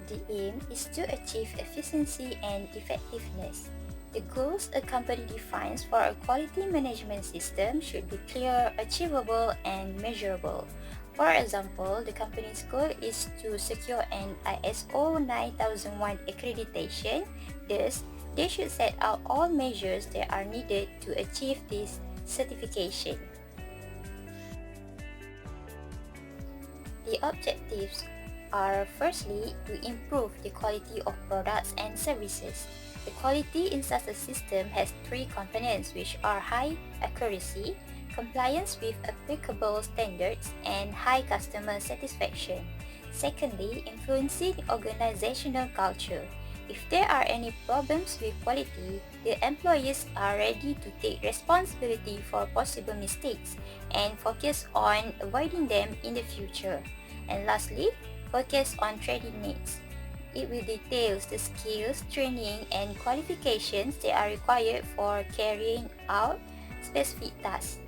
The aim is to achieve efficiency and effectiveness. The goals a company defines for a quality management system should be clear, achievable, and measurable. For example, the company's goal is to secure an ISO 9001 accreditation. Thus, they should set out all measures that are needed to achieve this certification. The objectives are firstly to improve the quality of products and services. The quality in such a system has three components, which are high accuracy, compliance with applicable standards, and high customer satisfaction. Secondly, influencing organizational culture. If there are any problems with quality, the employees are ready to take responsibility for possible mistakes and focus on avoiding them in the future. And lastly, focus on training needs. It will detail the skills, training, and qualifications that are required for carrying out specific tasks.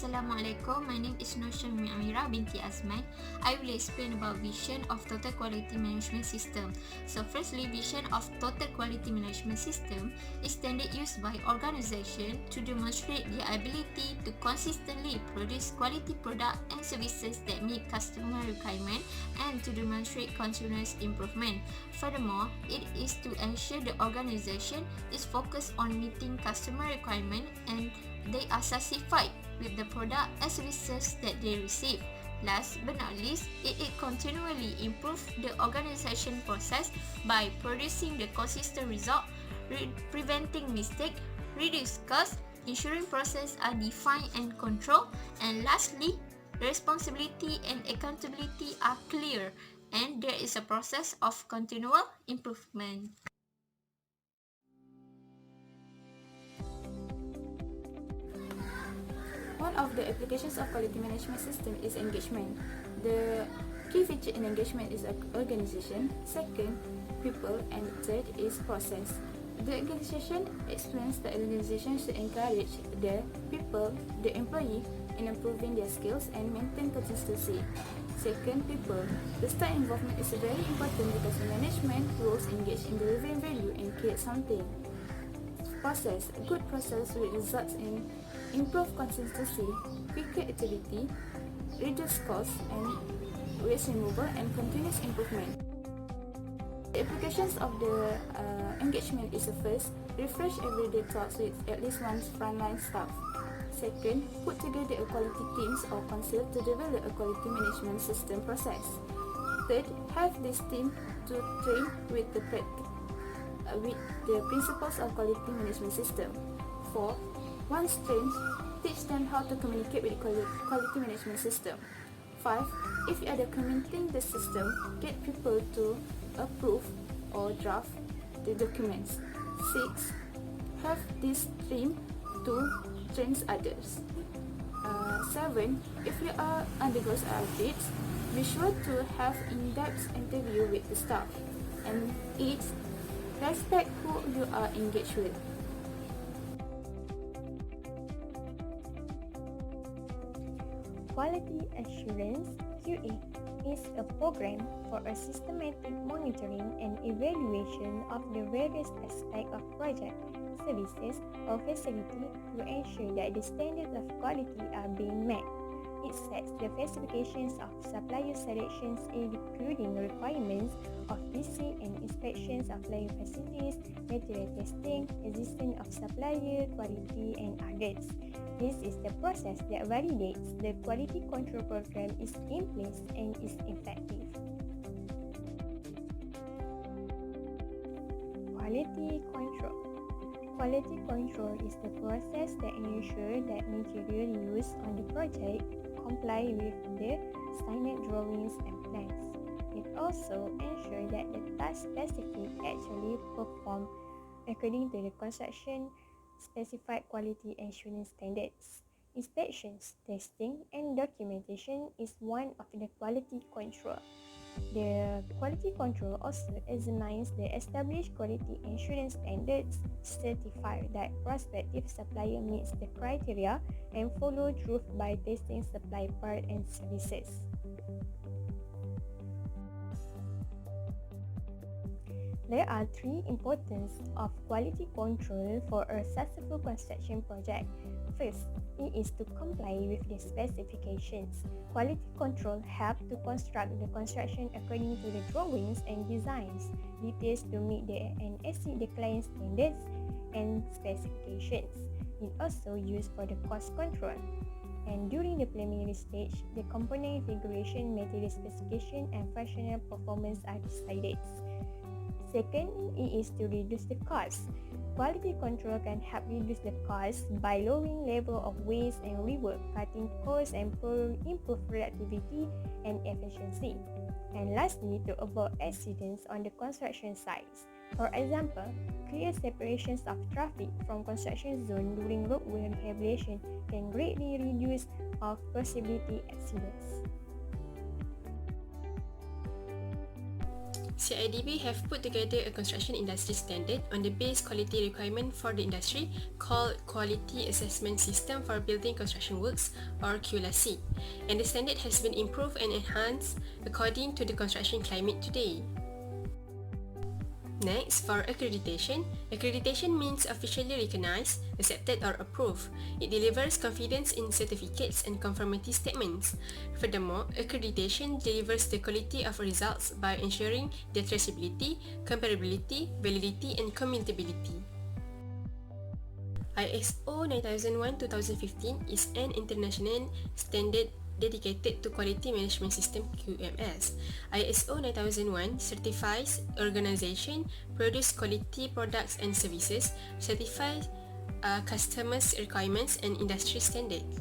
Assalamualaikum, my name is Nur Syamimi Amira binti Azman. I will explain about vision of Total Quality Management System. So firstly, vision of Total Quality Management System is standard used by organization to demonstrate their ability to consistently produce quality product and services that meet customer requirement and to demonstrate continuous improvement. Furthermore, it is to ensure the organization is focused on meeting customer requirement and they are satisfied with the product and services that they receive. Last but not least, it continually improve the organization process by producing the consistent result, preventing mistake, reduce cost, ensuring process are defined and controlled, and lastly, responsibility and accountability are clear, and there is a process of continual improvement. One of the applications of quality management system is engagement. The key feature in engagement is organization, second, people, and third is process. The organization explains that organization should encourage the people, the employee, in improving their skills and maintain consistency. Second, people. The staff involvement is very important because management roles engage in delivering value and create something. Process. A good process will result in improved consistency, quicker activity, reduced cost, and waste removal and continuous improvement. The applications of the engagement is first, refresh everyday talks with at least one frontline staff. Second, put together a quality teams or council to develop a quality management system process. Third, have this team to train with the principles of quality management system. 4. Once trained, teach them how to communicate with quality management system. 5. If you are documenting the system, get people to approve or draft the documents. 6. Have this team to train others. 7. If you are undergoes audits, be sure to have in-depth interview with the staff. And 8. Respect who you are engaged with. Quality Assurance (QA) is a program for a systematic monitoring and evaluation of the various aspects of project, services, or facility to ensure that the standards of quality are being met. It sets the specifications of supplier selections, including requirements of PC and inspections of laying facilities, material testing, existence of supplier, quality, and others. This is the process that validates the quality control program is in place and is effective. Quality control. Quality control is the process that ensures that material used on the project comply with the standard drawings and plans. It also ensures that the task specific actually performed according to the construction specified quality assurance standards. Inspections, testing, and documentation is one of the quality control. The quality control also examines the established quality assurance standards, certify that prospective supplier meets the criteria, and follow through by testing supply part and services. There are three importance of quality control for a successful construction project. First, it is to comply with the specifications. Quality control helps to construct the construction according to the drawings and designs, details to meet and exceed the client standards and specifications. It also used for the cost control. And during the preliminary stage, the component configuration, material specification, and functional performance are decided. Second, it is to reduce the cost. Quality control can help reduce the cost by lowering level of waste and rework, cutting costs and improve productivity and efficiency. And lastly, to avoid accidents on the construction sites. For example, clear separations of traffic from construction zone during roadway rehabilitation can greatly reduce of possibility accidents. CIDB have put together a construction industry standard on the base quality requirement for the industry called Quality Assessment System for Building Construction Works, or QLASI, and the standard has been improved and enhanced according to the construction climate today. Next, for accreditation. Accreditation means officially recognized, accepted or approved. It delivers confidence in certificates and conformity statements. Furthermore, accreditation delivers the quality of results by ensuring their traceability, comparability, validity and commutability. ISO 9001-2015 is an international standard dedicated to Quality Management System QMS. ISO 9001 certifies organization produce quality products and services, certifies customers' requirements and industry standards.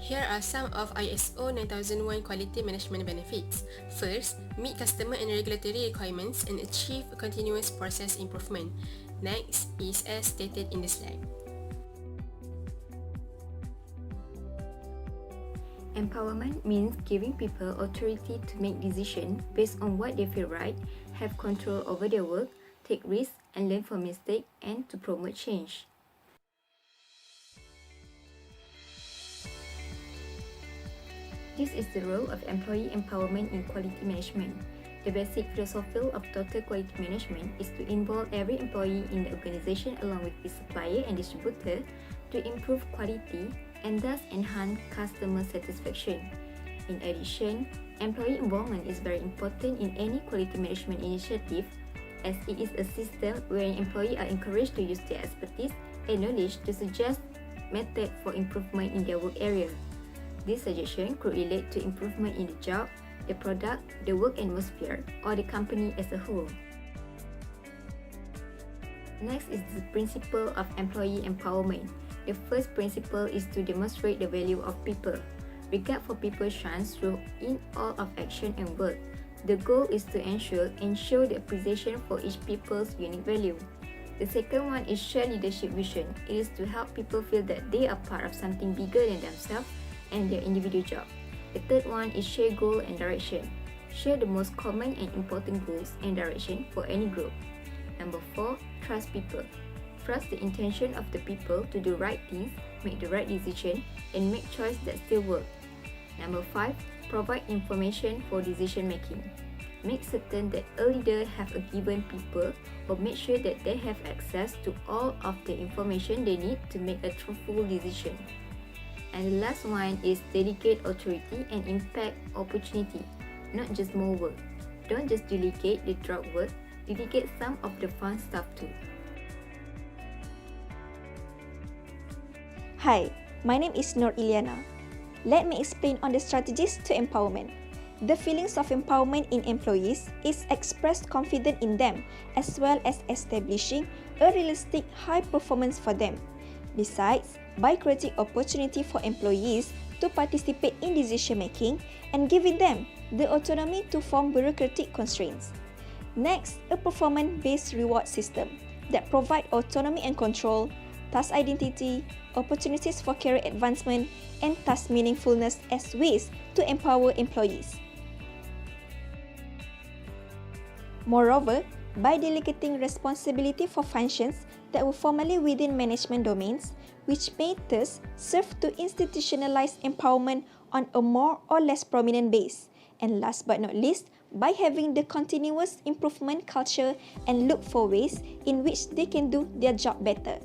Here are some of ISO 9001 quality management benefits. First, meet customer and regulatory requirements and achieve continuous process improvement. Next is as stated in the slide. Empowerment means giving people authority to make decisions based on what they feel right, have control over their work, take risks, and learn from mistakes, and to promote change. This is the role of employee empowerment in quality management. The basic philosophy of total quality management is to involve every employee in the organization along with its supplier and distributor to improve quality and thus enhance customer satisfaction. In addition, employee involvement is very important in any quality management initiative, as it is a system where employees are encouraged to use their expertise and knowledge to suggest methods for improvement in their work area. This suggestion could relate to improvement in the job, the product, the work atmosphere, or the company as a whole. Next is the principle of employee empowerment. The first principle is to demonstrate the value of people. Regard for people shines through in all of action and work. The goal is to ensure and show the appreciation for each people's unique value. The second one is share leadership vision. It is to help people feel that they are part of something bigger than themselves and their individual job. The third one is share goal and direction. Share the most common and important goals and direction for any group. Number 4, trust people. Trust the intention of the people to do right things, make the right decision, and make choices that still work. Number 5, provide information for decision making. Make certain that a leader have a given people or make sure that they have access to all of the information they need to make a truthful decision. And the last one is delegate authority and impact opportunity, not just more work. Don't just delegate the drop work, delegate some of the fun stuff too. Hi, my name is Nur Iliana. Let me explain on the strategies to empowerment. The feelings of empowerment in employees is expressed confidence in them as well as establishing a realistic high performance for them. Besides, by creating opportunity for employees to participate in decision making and giving them the autonomy to form bureaucratic constraints. Next, a performance-based reward system that provide autonomy and control, task identity, opportunities for career advancement, and task meaningfulness as ways to empower employees. Moreover, by delegating responsibility for functions that were formerly within management domains, which may thus serve to institutionalize empowerment on a more or less prominent base, and last but not least, by having the continuous improvement culture and look for ways in which they can do their job better.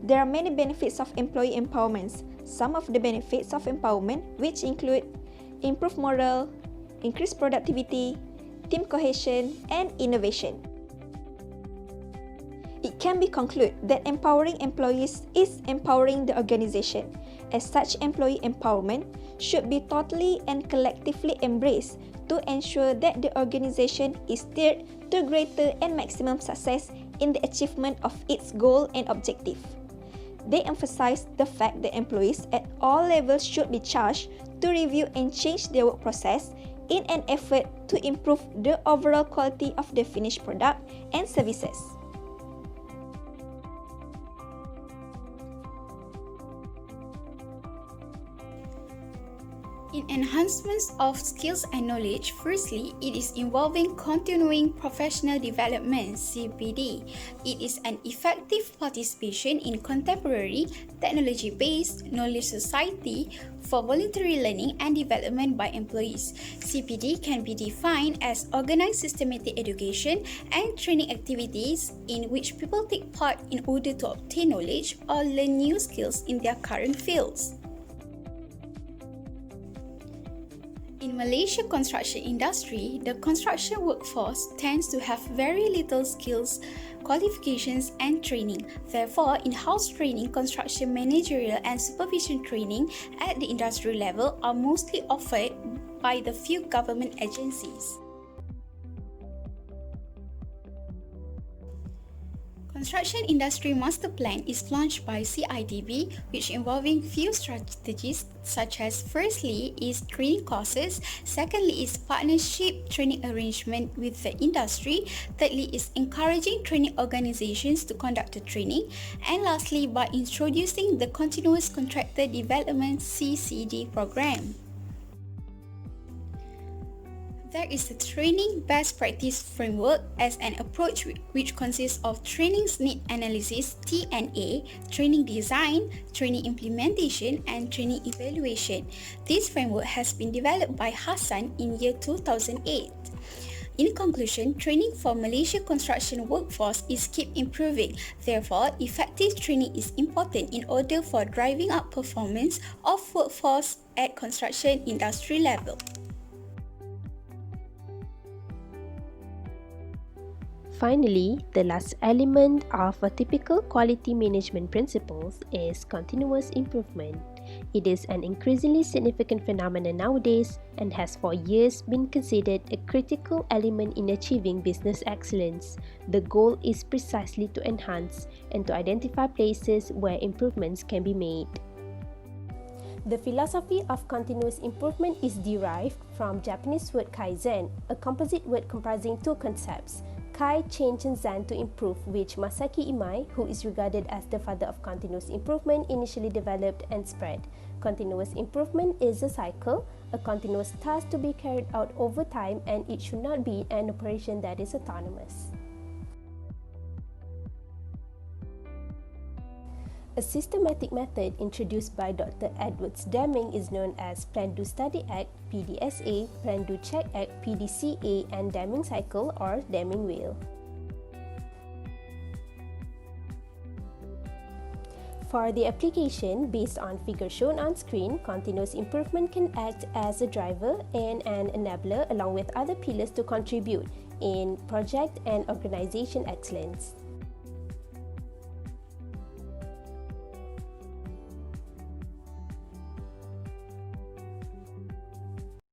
There are many benefits of employee empowerment. Some of the benefits of empowerment, which include improved morale, increased productivity, team cohesion, and innovation. It can be concluded that empowering employees is empowering the organization. As such, employee empowerment should be totally and collectively embraced to ensure that the organization is steered to greater and maximum success in the achievement of its goal and objective. They emphasize the fact that employees at all levels should be charged to review and change their work process in an effort to improve the overall quality of the finished product and services. In enhancements of skills and knowledge, firstly, it is involving continuing professional development, CPD. It is an effective participation in contemporary, technology-based knowledge society for voluntary learning and development by employees. CPD can be defined as organized systematic education and training activities in which people take part in order to obtain knowledge or learn new skills in their current fields. In Malaysia construction industry, the construction workforce tends to have very little skills, qualifications and training. Therefore, in-house training, construction managerial and supervision training at the industry level are mostly offered by the few government agencies. Construction Industry Master Plan is launched by CIDB, which involving few strategies such as firstly is training courses, secondly is partnership training arrangement with the industry, thirdly is encouraging training organizations to conduct the training, and lastly by introducing the Continuous Contractor Development CCD program. There is a Training Best Practice Framework as an approach which consists of Training Need Analysis (TNA), Training Design, Training Implementation, and Training Evaluation. This framework has been developed by Hassan in year 2008. In conclusion, training for Malaysia construction workforce is keep improving. Therefore, effective training is important in order for driving up performance of workforce at construction industry level. Finally, the last element of a typical quality management principles is continuous improvement. It is an increasingly significant phenomenon nowadays and has for years been considered a critical element in achieving business excellence. The goal is precisely to enhance and to identify places where improvements can be made. The philosophy of continuous improvement is derived from Japanese word kaizen, a composite word comprising two concepts: Kai, change, and Zan, to improve, which Masaki Imai, who is regarded as the father of continuous improvement, initially developed and spread. Continuous improvement is a cycle, a continuous task to be carried out over time, and it should not be an operation that is autonomous. A systematic method introduced by Dr. Edwards Deming is known as Plan Do Study Act (PDSA), Plan Do Check Act (PDCA), and Deming Cycle or Deming Wheel. For the application, based on figure shown on screen, continuous improvement can act as a driver and an enabler along with other pillars to contribute in project and organization excellence.